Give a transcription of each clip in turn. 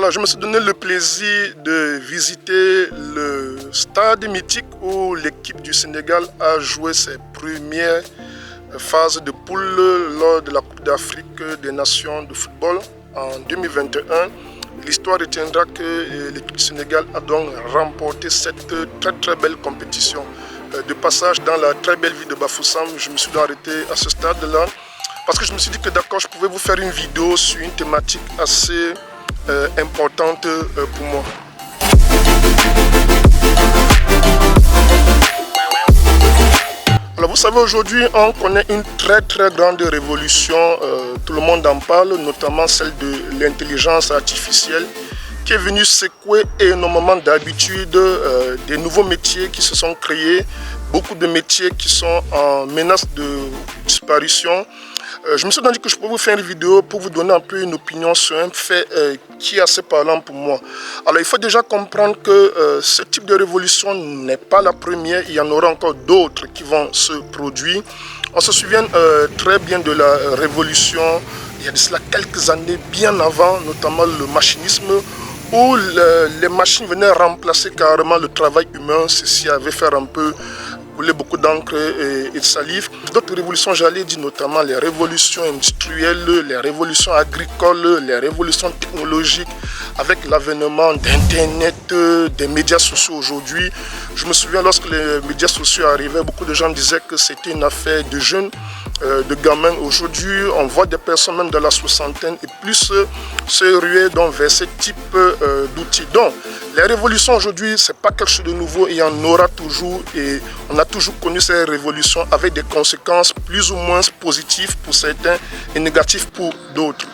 Alors, je me suis donné le plaisir de visiter le stade mythique où l'équipe du Sénégal a joué ses premières phases de poule lors de la Coupe d'Afrique des Nations de football en 2021. L'histoire retiendra que l'équipe du Sénégal a donc remporté cette très belle compétition. De passage dans la très belle ville de Bafoussam, je me suis arrêté à ce stade-là parce que je me suis dit que d'accord, je pouvais vous faire une vidéo sur une thématique assez importante pour moi. Alors vous savez, aujourd'hui on connaît une très grande révolution, tout le monde en parle, notamment celle de l'intelligence artificielle qui est venue secouer énormément d'habitudes, des nouveaux métiers qui se sont créés, beaucoup de métiers qui sont en menace de disparition. Je me suis dit que je pourrais vous faire une vidéo pour vous donner un peu une opinion sur un fait qui est assez parlant pour moi. Alors il faut déjà comprendre que ce type de révolution n'est pas la première, il y en aura encore d'autres qui vont se produire. On se souvient très bien de la révolution, il y a de cela quelques années bien avant, notamment le machinisme, où les machines venaient remplacer carrément le travail humain, ceci avait fait un peu couler beaucoup d'encre et de salive. D'autres révolutions, j'allais dire notamment les révolutions industrielles, les révolutions agricoles, les révolutions technologiques, avec l'avènement d'Internet, des médias sociaux aujourd'hui. Je me souviens lorsque les médias sociaux arrivaient, beaucoup de gens disaient que c'était une affaire de jeunes, de gamins. Aujourd'hui, on voit des personnes même de la soixantaine et plus se ruer vers ce type d'outils. Donc, les révolutions aujourd'hui, ce n'est pas quelque chose de nouveau, il y en aura toujours et on a toujours connu ces révolutions avec des conséquences plus ou moins positives pour certains et négatives pour d'autres.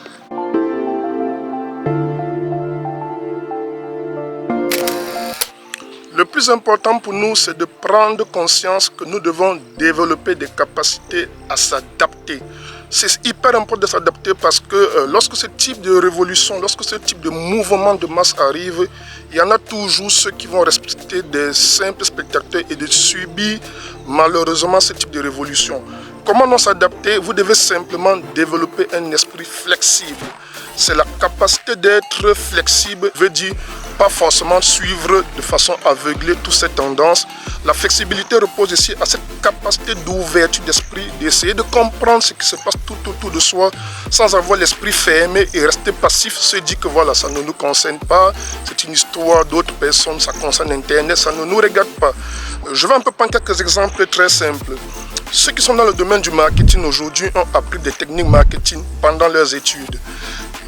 Le plus important pour nous, c'est de prendre conscience que nous devons développer des capacités à s'adapter. C'est hyper important de s'adapter parce que lorsque ce type de révolution, lorsque ce type de mouvement de masse arrive, il y en a toujours ceux qui vont respecter des simples spectateurs et de subir malheureusement ce type de révolution. Comment non s'adapter? Vous devez simplement développer un esprit flexible. C'est la capacité d'être flexible, veut dire pas forcément suivre de façon aveuglée toutes ces tendances. La flexibilité repose ici à cette capacité d'ouverture d'esprit, d'essayer de comprendre ce qui se passe tout autour de soi sans avoir l'esprit fermé et rester passif, se dire que voilà, ça ne nous concerne pas, c'est une histoire d'autres personnes, ça concerne Internet, ça ne nous regarde pas. Je vais un peu prendre quelques exemples très simples. Ceux qui sont dans le domaine du marketing aujourd'hui ont appris des techniques marketing pendant leurs études.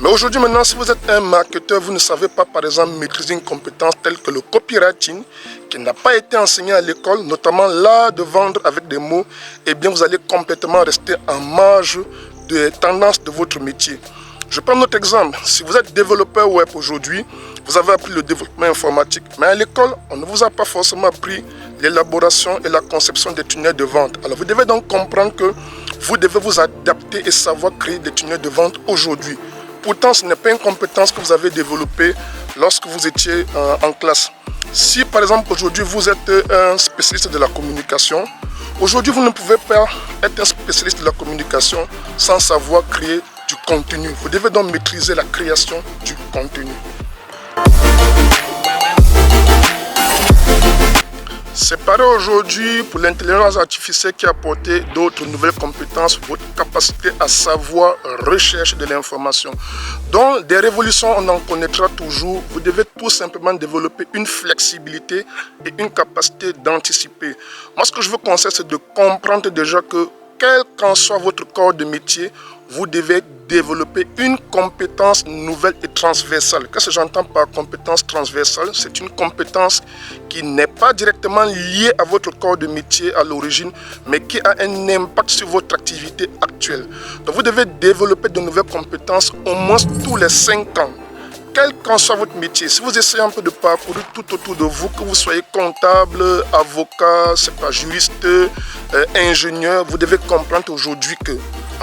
Mais aujourd'hui maintenant, si vous êtes un marketeur, vous ne savez pas par exemple maîtriser une compétence telle que le copywriting, qui n'a pas été enseigné à l'école, notamment l'art de vendre avec des mots, eh bien vous allez complètement rester en marge des tendances de votre métier. Je prends notre exemple. Si vous êtes développeur web aujourd'hui, vous avez appris le développement informatique. Mais à l'école, on ne vous a pas forcément appris l'élaboration et la conception des tunnels de vente. Alors vous devez donc comprendre que vous devez vous adapter et savoir créer des tunnels de vente aujourd'hui. Pourtant, ce n'est pas une compétence que vous avez développée lorsque vous étiez en classe. Si par exemple aujourd'hui vous êtes un spécialiste de la communication, aujourd'hui vous ne pouvez pas être un spécialiste de la communication sans savoir créer du contenu. Vous devez donc maîtriser la création du contenu. C'est pareil aujourd'hui pour l'intelligence artificielle qui a apporté d'autres nouvelles compétences, votre capacité à savoir rechercher de l'information. Dans des révolutions, on en connaîtra toujours. Vous devez tout simplement développer une flexibilité et une capacité d'anticiper. Moi, ce que je vous conseille, c'est de comprendre déjà que quel qu'en soit votre corps de métier, vous devez développer une compétence nouvelle et transversale. Qu'est-ce que j'entends par compétence transversale? C'est une compétence qui n'est pas directement liée à votre corps de métier à l'origine, mais qui a un impact sur votre activité actuelle. Donc vous devez développer de nouvelles compétences au moins tous les 5 ans. Quel qu'en soit votre métier, si vous essayez un peu de parcourir tout autour de vous, que vous soyez comptable, avocat, c'est pas juriste, ingénieur, vous devez comprendre aujourd'hui que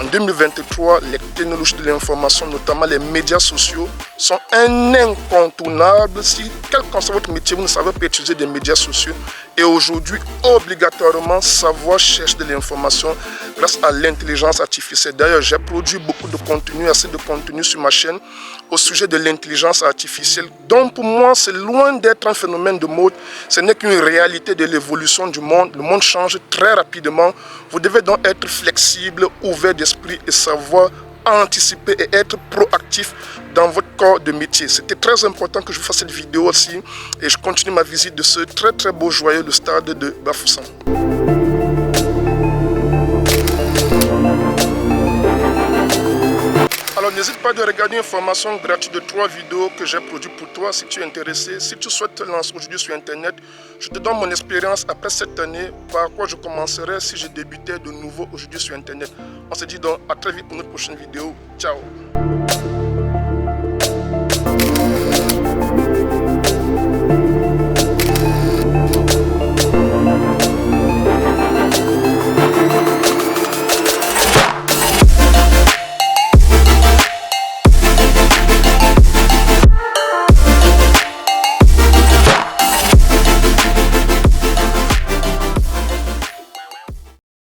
en 2023, les technologies de l'information, notamment les médias sociaux, sont un incontournable. Si quel qu'en soit votre métier, vous ne savez pas utiliser des médias sociaux, et aujourd'hui, obligatoirement, savoir chercher de l'information grâce à l'intelligence artificielle. D'ailleurs, j'ai produit beaucoup de contenu, assez de contenu sur ma chaîne au sujet de l'intelligence l'intelligence artificielle. Donc pour moi, c'est loin d'être un phénomène de mode, ce n'est qu'une réalité de l'évolution du monde. Le monde change très rapidement. Vous devez donc être flexible, ouvert d'esprit et savoir anticiper et être proactif dans votre corps de métier. C'était très important que je vous fasse cette vidéo aussi et je continue ma visite de ce très très beau joyau, le stade de Bafoussam. Alors n'hésite pas de regarder une formation gratuite de 3 vidéos que j'ai produites pour toi si tu es intéressé. Si tu souhaites te lancer aujourd'hui sur internet, je te donne mon expérience après cette année, par quoi je commencerai si je débutais de nouveau aujourd'hui sur internet. On se dit donc à très vite pour notre prochaine vidéo. Ciao.